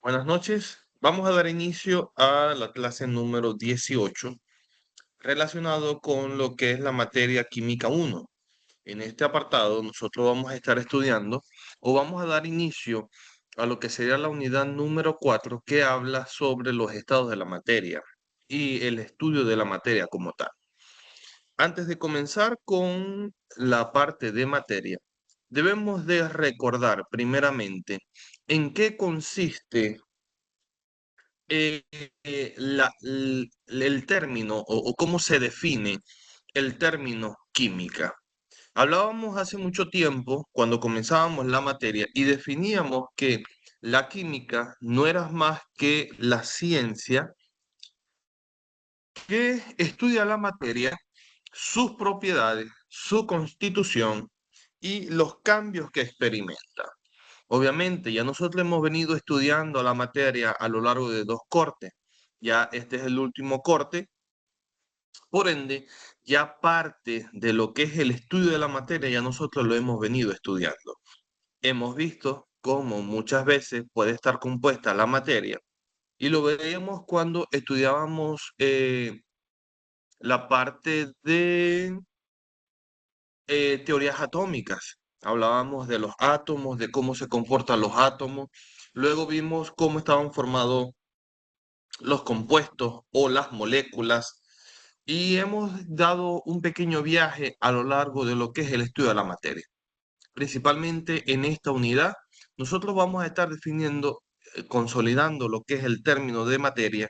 Buenas noches. Vamos a dar inicio a la clase número 18 relacionado con lo que es la materia química 1. En este apartado nosotros vamos a estar estudiando o vamos a dar inicio a lo que sería la unidad número 4 que habla sobre los estados de la materia y el estudio de la materia como tal. Antes de comenzar con la parte de materia, debemos de recordar primeramente en qué consiste eh, el término o cómo se define el término química. Hablábamos hace mucho tiempo, cuando comenzábamos la materia, y definíamos que la química no era más que la ciencia que estudia la materia, sus propiedades, su constitución y los cambios que experimenta. Obviamente, ya nosotros hemos venido estudiando la materia a lo largo de dos cortes. Ya este es el último corte. Por ende, ya parte de lo que es el estudio de la materia, ya nosotros lo hemos venido estudiando. Hemos visto cómo muchas veces puede estar compuesta la materia y lo veíamos cuando estudiábamos la parte de teorías atómicas. Hablábamos de los átomos, de cómo se comportan los átomos. Luego vimos cómo estaban formados los compuestos o las moléculas. Y hemos dado un pequeño viaje a lo largo de lo que es el estudio de la materia. Principalmente en esta unidad, nosotros vamos a estar definiendo, consolidando lo que es el término de materia.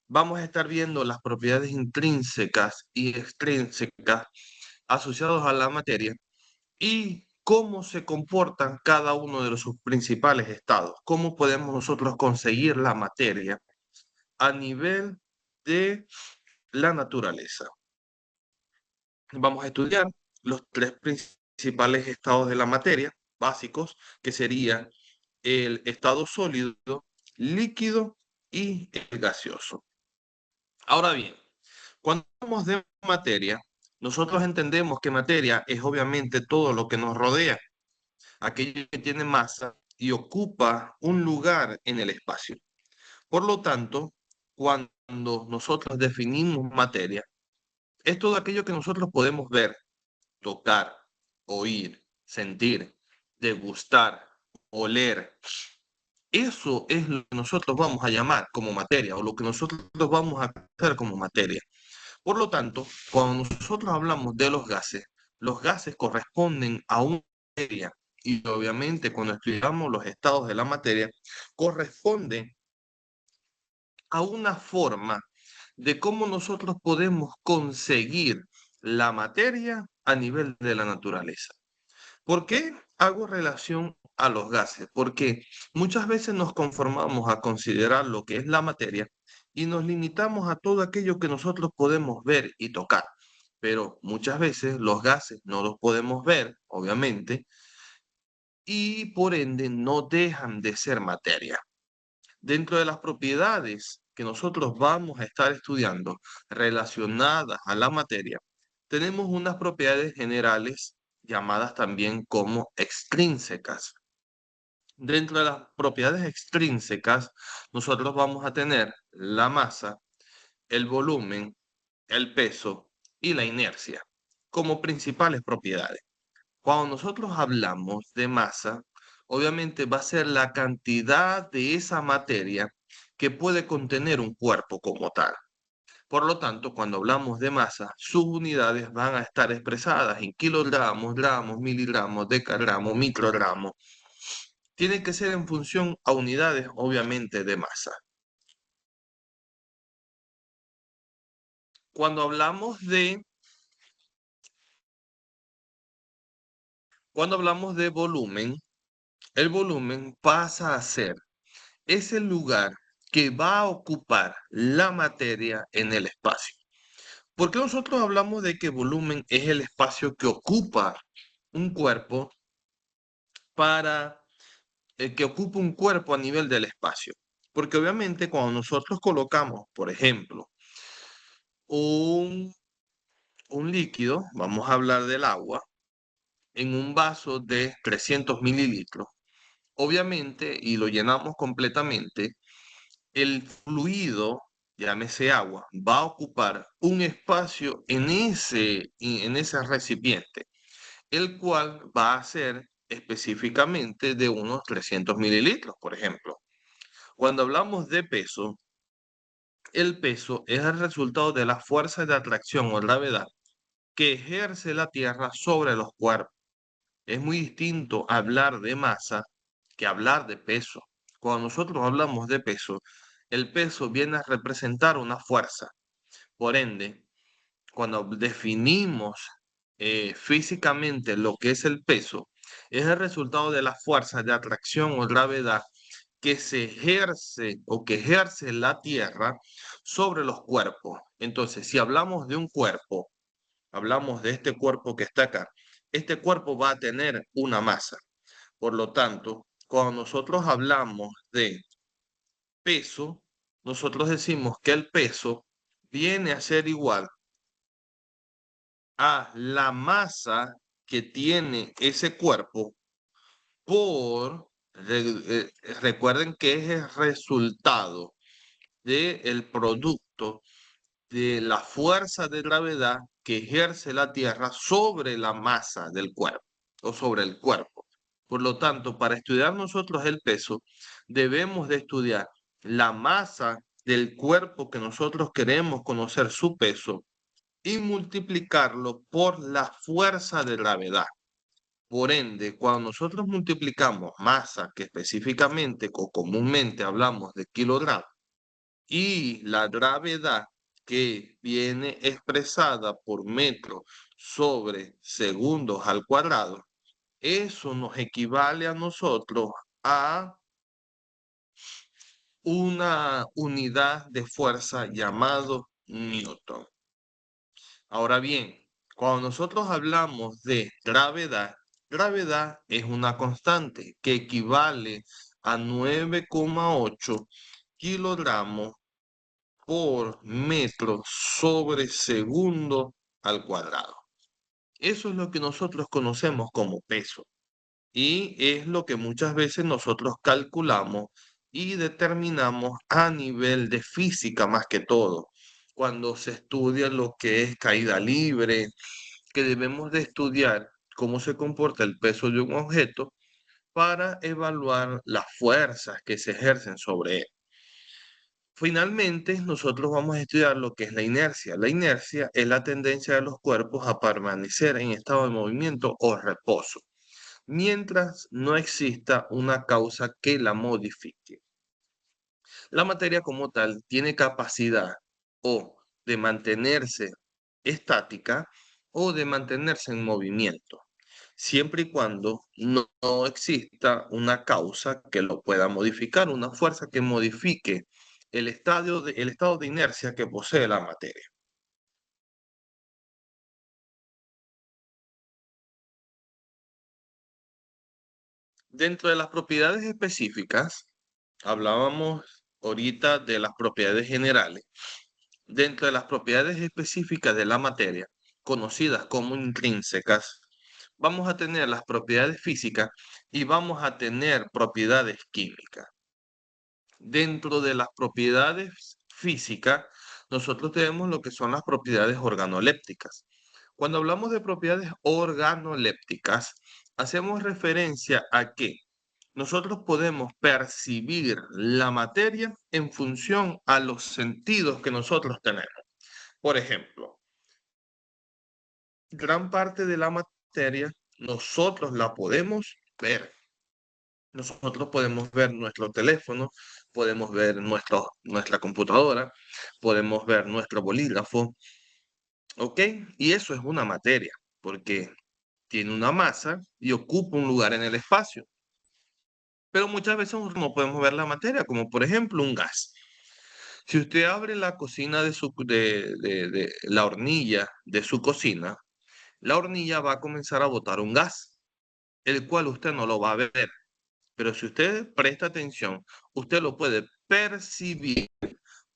Vamos a estar viendo las propiedades intrínsecas y extrínsecas asociados a la materia y cómo se comportan cada uno de sus principales estados, cómo podemos nosotros conseguir la materia a nivel de la naturaleza. Vamos a estudiar los tres principales estados de la materia básicos, que serían el estado sólido, líquido y el gaseoso. Ahora bien, cuando hablamos de materia, nosotros entendemos que materia es obviamente todo lo que nos rodea, aquello que tiene masa y ocupa un lugar en el espacio. Por lo tanto, cuando nosotros definimos materia, es todo aquello que nosotros podemos ver, tocar, oír, sentir, degustar, oler. Eso es lo que nosotros vamos a llamar como materia o lo que nosotros vamos a hacer como materia. Por lo tanto, cuando nosotros hablamos de los gases corresponden a una materia y obviamente cuando estudiamos los estados de la materia, corresponde a una forma de cómo nosotros podemos conseguir la materia a nivel de la naturaleza. ¿Por qué hago relación a los gases? Porque muchas veces nos conformamos a considerar lo que es la materia y nos limitamos a todo aquello que nosotros podemos ver y tocar. Pero muchas veces los gases no los podemos ver, obviamente, y por ende no dejan de ser materia. Dentro de las propiedades que nosotros vamos a estar estudiando relacionadas a la materia, tenemos unas propiedades generales llamadas también como extrínsecas. Dentro de las propiedades extrínsecas, nosotros vamos a tener la masa, el volumen, el peso y la inercia como principales propiedades. Cuando nosotros hablamos de masa, obviamente va a ser la cantidad de esa materia que puede contener un cuerpo como tal. Por lo tanto, cuando hablamos de masa, sus unidades van a estar expresadas en kilogramos, gramos, miligramos, decagramos, microgramos. Tiene que ser en función a unidades, obviamente, de masa. Cuando hablamos de, cuando hablamos de volumen, el volumen pasa a ser es el lugar que va a ocupar la materia en el espacio. ¿Por qué nosotros hablamos de que volumen es el espacio que ocupa un cuerpo para que ocupa un cuerpo a nivel del espacio? Porque obviamente cuando nosotros colocamos, por ejemplo, un, un líquido, vamos a hablar del agua, en un vaso de 300 mililitros, obviamente, y lo llenamos completamente, el fluido, llámese agua, va a ocupar un espacio en ese recipiente, el cual va a ser específicamente de unos 300 mililitros, por ejemplo. Cuando hablamos de peso, el peso es el resultado de la fuerza de atracción o gravedad que ejerce la Tierra sobre los cuerpos. Es muy distinto hablar de masa que hablar de peso. Cuando nosotros hablamos de peso, el peso viene a representar una fuerza. Por ende, cuando definimos físicamente lo que es el peso, es el resultado de la fuerza de atracción o gravedad que se ejerce o que ejerce la Tierra sobre los cuerpos. Entonces, si hablamos de un cuerpo, hablamos de este cuerpo que está acá, este cuerpo va a tener una masa. Por lo tanto, cuando nosotros hablamos de peso, nosotros decimos que el peso viene a ser igual a la masa que tiene ese cuerpo por, recuerden que es el resultado del producto de la fuerza de gravedad que ejerce la Tierra sobre la masa del cuerpo o sobre el cuerpo. Por lo tanto, para estudiar nosotros el peso, debemos de estudiar la masa del cuerpo que nosotros queremos conocer su peso y multiplicarlo por la fuerza de gravedad. Por ende, cuando nosotros multiplicamos masa, que específicamente o comúnmente hablamos de kilogramos, y la gravedad que viene expresada por metro sobre segundos al cuadrado, eso nos equivale a nosotros a una unidad de fuerza llamado Newton. Ahora bien, cuando nosotros hablamos de gravedad, gravedad es una constante que equivale a 9,8 kilogramos por metro sobre segundo al cuadrado. Eso es lo que nosotros conocemos como peso y es lo que muchas veces nosotros calculamos y determinamos a nivel de física más que todo. Cuando se estudia lo que es caída libre, que debemos de estudiar cómo se comporta el peso de un objeto para evaluar las fuerzas que se ejercen sobre él. Finalmente, nosotros vamos a estudiar lo que es la inercia. La inercia es la tendencia de los cuerpos a permanecer en estado de movimiento o reposo, mientras no exista una causa que la modifique. La materia como tal tiene capacidad o de mantenerse estática o de mantenerse en movimiento, siempre y cuando no exista una causa que lo pueda modificar, una fuerza que modifique el estado de inercia que posee la materia. Dentro de las propiedades específicas, hablábamos ahorita de las propiedades generales. Dentro de las propiedades específicas de la materia, conocidas como intrínsecas, vamos a tener las propiedades físicas y vamos a tener propiedades químicas. Dentro de las propiedades físicas, nosotros tenemos lo que son las propiedades organolépticas. Cuando hablamos de propiedades organolépticas, hacemos referencia a que nosotros podemos percibir la materia en función a los sentidos que nosotros tenemos. Por ejemplo, gran parte de la materia nosotros la podemos ver. Nosotros podemos ver nuestro teléfono, podemos ver nuestra computadora, podemos ver nuestro bolígrafo, ¿ok? Y eso es una materia, porque tiene una masa y ocupa un lugar en el espacio. Pero muchas veces no podemos ver la materia, como por ejemplo un gas. Si usted abre la cocina de la hornilla de su cocina, la hornilla va a comenzar a botar un gas, el cual usted no lo va a ver. Pero si usted presta atención, usted lo puede percibir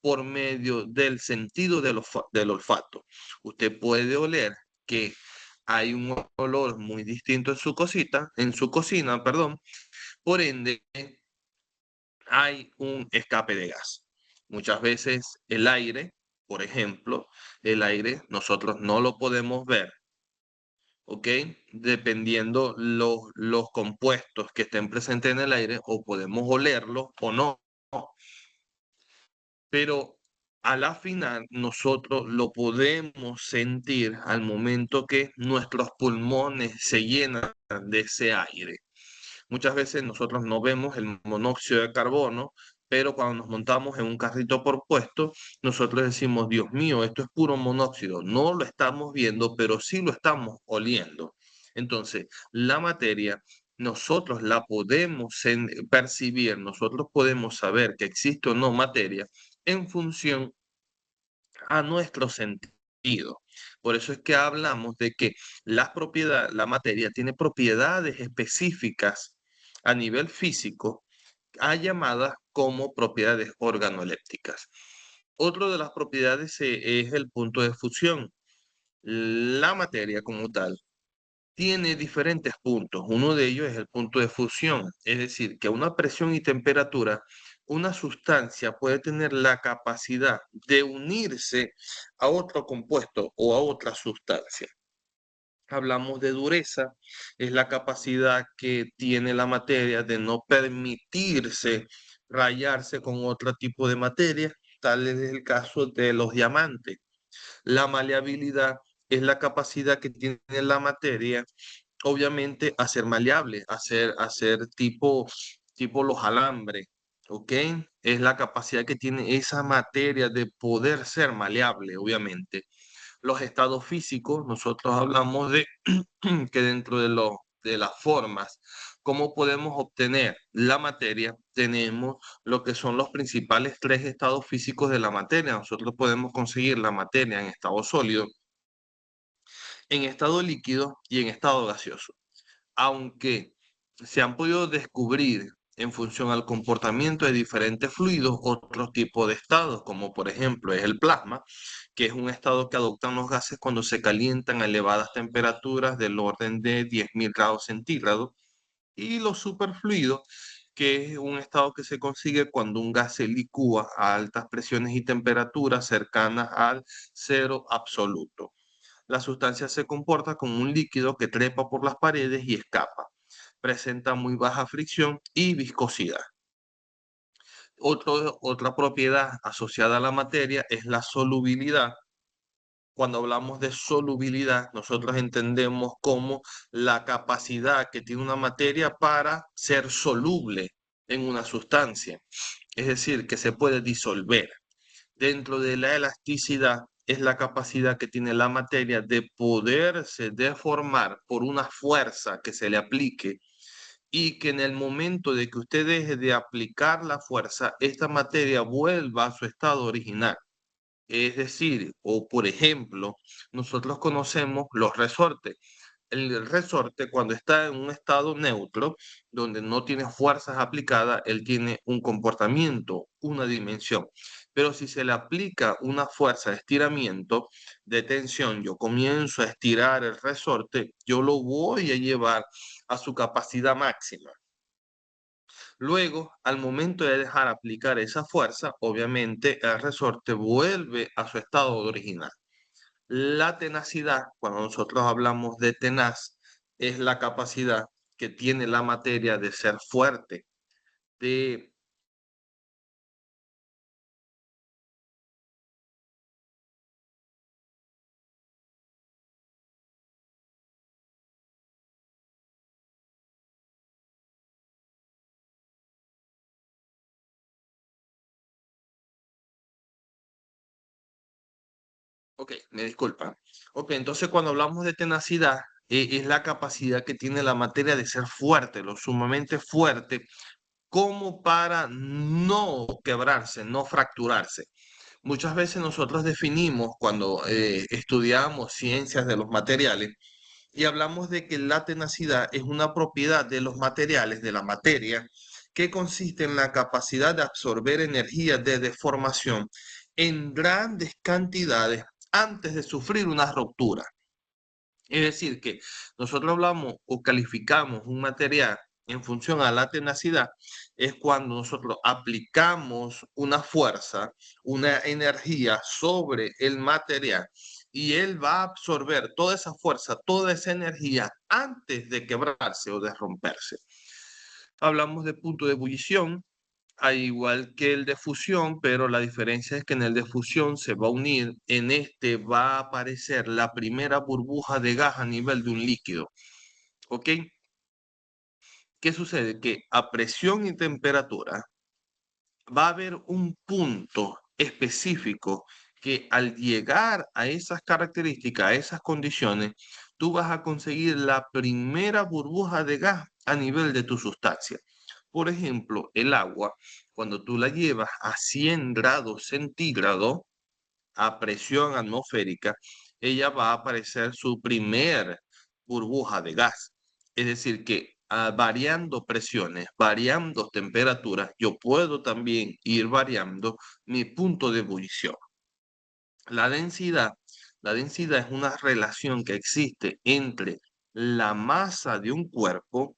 por medio del sentido del olfato. Usted puede oler que hay un olor muy distinto en su cocina, perdón, Por ende, hay un escape de gas. Muchas veces el aire, por ejemplo, el aire nosotros no lo podemos ver, ¿ok? Dependiendo los compuestos que estén presentes en el aire, o podemos olerlos o no, pero a la final nosotros lo podemos sentir al momento que nuestros pulmones se llenan de ese aire. Muchas veces nosotros no vemos el monóxido de carbono, pero cuando nos montamos en un carrito por puesto, nosotros decimos, Dios mío, esto es puro monóxido. No lo estamos viendo, pero sí lo estamos oliendo. Entonces, la materia, nosotros la podemos percibir, nosotros podemos saber que existe o no materia en función a nuestro sentido. Por eso es que hablamos de que la materia tiene propiedades específicas a nivel físico, a llamadas como propiedades organolépticas. Otro de las propiedades es el punto de fusión. La materia como tal tiene diferentes puntos. Uno de ellos es el punto de fusión, es decir, que a una presión y temperatura, una sustancia puede tener la capacidad de unirse a otro compuesto o a otra sustancia. Hablamos de dureza, es la capacidad que tiene la materia de no permitirse rayarse con otro tipo de materia, tal es el caso de los diamantes. La maleabilidad es la capacidad que tiene la materia, obviamente, a ser maleable, a ser tipo los alambres, ¿ok? Es la capacidad que tiene esa materia de poder ser maleable, obviamente. Los estados físicos, nosotros hablamos de que dentro de las formas, cómo podemos obtener la materia, tenemos lo que son los principales tres estados físicos de la materia. Nosotros podemos conseguir la materia en estado sólido, en estado líquido y en estado gaseoso. Aunque se han podido descubrir en función al comportamiento de diferentes fluidos otros tipos de estados, como por ejemplo es el plasma, que es un estado que adoptan los gases cuando se calientan a elevadas temperaturas del orden de 10.000 grados centígrados, y los superfluidos, que es un estado que se consigue cuando un gas se licúa a altas presiones y temperaturas cercanas al cero absoluto. La sustancia se comporta como un líquido que trepa por las paredes y escapa. Presenta muy baja fricción y viscosidad. Otra propiedad asociada a la materia es la solubilidad. Cuando hablamos de solubilidad, nosotros entendemos como la capacidad que tiene una materia para ser soluble en una sustancia, es decir, que se puede disolver. Dentro de la elasticidad es la capacidad que tiene la materia de poderse deformar por una fuerza que se le aplique, y que en el momento de que usted deje de aplicar la fuerza, esta materia vuelva a su estado original. Es decir, o por ejemplo, nosotros conocemos los resortes. El resorte, cuando está en un estado neutro, donde no tiene fuerzas aplicadas, él tiene un comportamiento, una dimensión. Pero si se le aplica una fuerza de estiramiento, de tensión, yo comienzo a estirar el resorte, yo lo voy a llevar a su capacidad máxima. Luego, al momento de dejar aplicar esa fuerza, obviamente el resorte vuelve a su estado original. La tenacidad, cuando nosotros hablamos de tenaz, es la capacidad que tiene la materia de ser fuerte, de... Ok, me disculpa. Ok, entonces cuando hablamos de tenacidad, es la capacidad que tiene la materia de ser fuerte, lo sumamente fuerte, como para no quebrarse, no fracturarse. Muchas veces nosotros definimos cuando estudiamos ciencias de los materiales y hablamos de que la tenacidad es una propiedad de los materiales, de la materia, que consiste en la capacidad de absorber energía de deformación en grandes cantidades antes de sufrir una ruptura. Es decir, que nosotros hablamos o calificamos un material en función a la tenacidad, es cuando nosotros aplicamos una fuerza, una energía sobre el material y él va a absorber toda esa fuerza, toda esa energía antes de quebrarse o de romperse. Hablamos de punto de ebullición, al igual que el de fusión, pero la diferencia es que en el de fusión se va a unir, en este va a aparecer la primera burbuja de gas a nivel de un líquido. ¿Ok? ¿Qué sucede? Que a presión y temperatura va a haber un punto específico que al llegar a esas características, a esas condiciones, tú vas a conseguir la primera burbuja de gas a nivel de tu sustancia. Por ejemplo, el agua, cuando tú la llevas a 100 grados centígrados, a presión atmosférica, ella va a aparecer su primer burbuja de gas. Es decir, que variando presiones, variando temperaturas, yo puedo también ir variando mi punto de ebullición. La densidad, la densidad es una relación que existe entre la masa de un cuerpo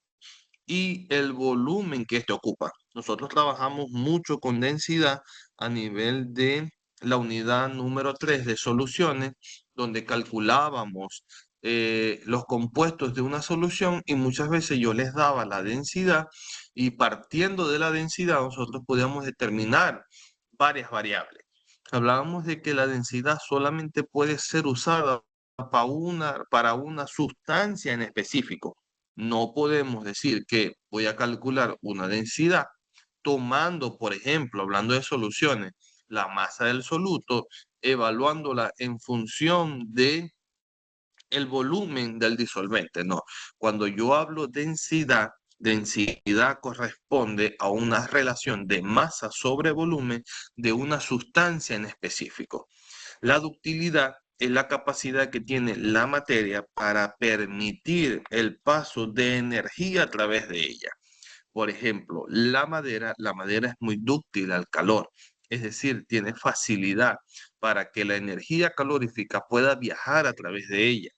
y el volumen que éste ocupa. Nosotros trabajamos mucho con densidad a nivel de la unidad número 3 de soluciones, donde calculábamos los compuestos de una solución y muchas veces yo les daba la densidad y partiendo de la densidad nosotros podíamos determinar varias variables. Hablábamos de que la densidad solamente puede ser usada para una sustancia en específico. No podemos decir que voy a calcular una densidad tomando, por ejemplo, hablando de soluciones, la masa del soluto, evaluándola en función de el volumen del disolvente. No, cuando yo hablo densidad, densidad corresponde a una relación de masa sobre volumen de una sustancia en específico. La ductilidad es la capacidad que tiene la materia para permitir el paso de energía a través de ella. Por ejemplo, la madera es muy dúctil al calor, es decir, tiene facilidad para que la energía calorífica pueda viajar a través de ella.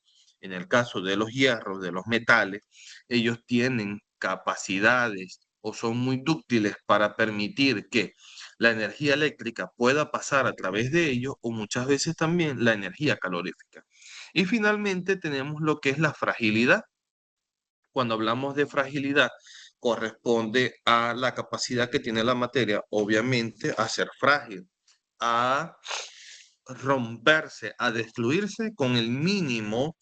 En el caso de los hierros, de los metales, ellos tienen capacidades o son muy dúctiles para permitir que la energía eléctrica pueda pasar a través de ellos o muchas veces también la energía calorífica. Y finalmente tenemos lo que es la fragilidad. Cuando hablamos de fragilidad, corresponde a la capacidad que tiene la materia, obviamente, a ser frágil, a romperse, a destruirse con el mínimo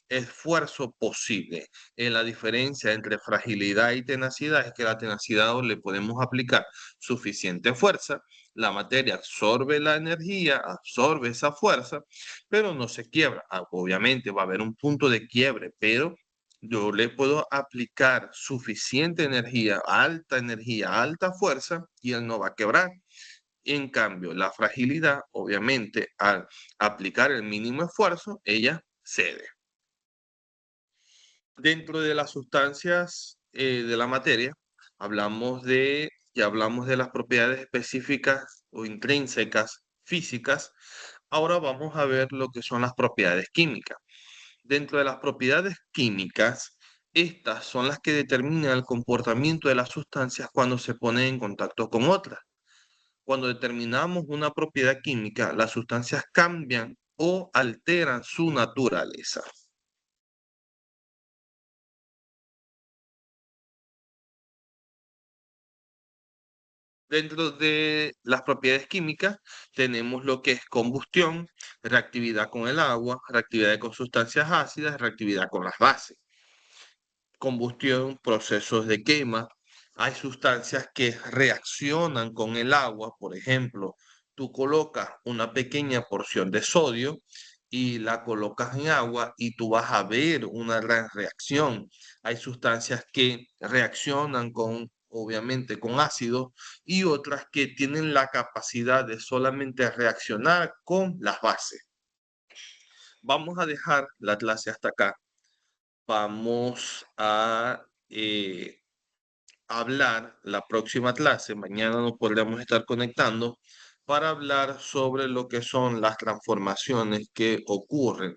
esfuerzo posible. La diferencia entre fragilidad y tenacidad es que la tenacidad le podemos aplicar suficiente fuerza, la materia absorbe la energía, absorbe esa fuerza, pero no se quiebra. Obviamente va a haber un punto de quiebre, pero yo le puedo aplicar suficiente energía, alta fuerza y él no va a quebrar. En cambio, la fragilidad, obviamente, al aplicar el mínimo esfuerzo, ella cede. Dentro de las sustancias de la materia, ya hablamos de las propiedades específicas o intrínsecas físicas. Ahora vamos a ver lo que son las propiedades químicas. Dentro de las propiedades químicas, estas son las que determinan el comportamiento de las sustancias cuando se ponen en contacto con otras. Cuando determinamos una propiedad química, las sustancias cambian o alteran su naturaleza. Dentro de las propiedades químicas tenemos lo que es combustión, reactividad con el agua, reactividad con sustancias ácidas, reactividad con las bases. Combustión, procesos de quema. Hay sustancias que reaccionan con el agua, por ejemplo, tú colocas una pequeña porción de sodio y la colocas en agua y tú vas a ver una gran reacción. Hay sustancias que reaccionan obviamente, con ácido y otras que tienen la capacidad de solamente reaccionar con las bases. Vamos a dejar la clase hasta acá. Vamos a hablar la próxima clase, mañana nos podremos estar conectando para hablar sobre lo que son las transformaciones que ocurren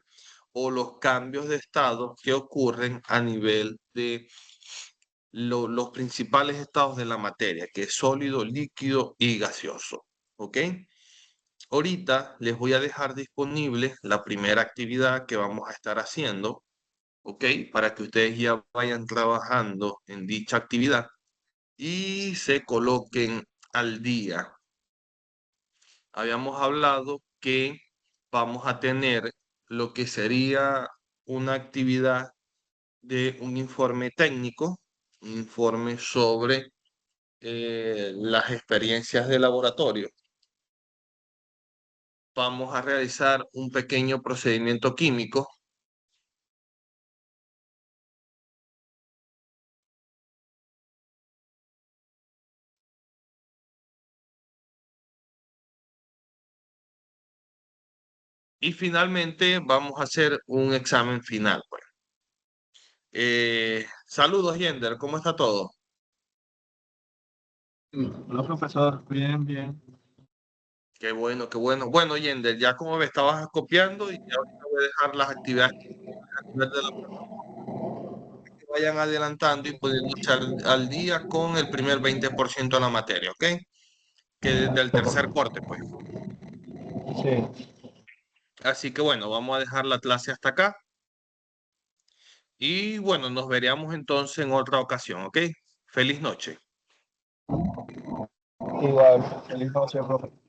o los cambios de estado que ocurren a nivel de los principales estados de la materia, que es sólido, líquido y gaseoso. ¿Ok? Ahorita les voy a dejar disponible la primera actividad que vamos a estar haciendo, ¿ok? Para que ustedes ya vayan trabajando en dicha actividad y se coloquen al día. Habíamos hablado que vamos a tener lo que sería una actividad de un informe técnico, un informe sobre las experiencias de laboratorio. Vamos a realizar un pequeño procedimiento químico y finalmente vamos a hacer un examen final, pues. Saludos, Yender, ¿cómo está todo? Hola, profesor. Bien, bien. Qué bueno, qué bueno. Bueno, Yender, ya como me estabas copiando y ya ahorita voy a dejar las actividades a nivel de la que vayan adelantando y pudiéndose al día con el primer 20% de la materia, ¿ok? Que del tercer corte, pues. Sí. Así que bueno, vamos a dejar la clase hasta acá y bueno, nos veríamos entonces en otra ocasión, ¿ok? Feliz noche. Igual. Feliz noche, profe.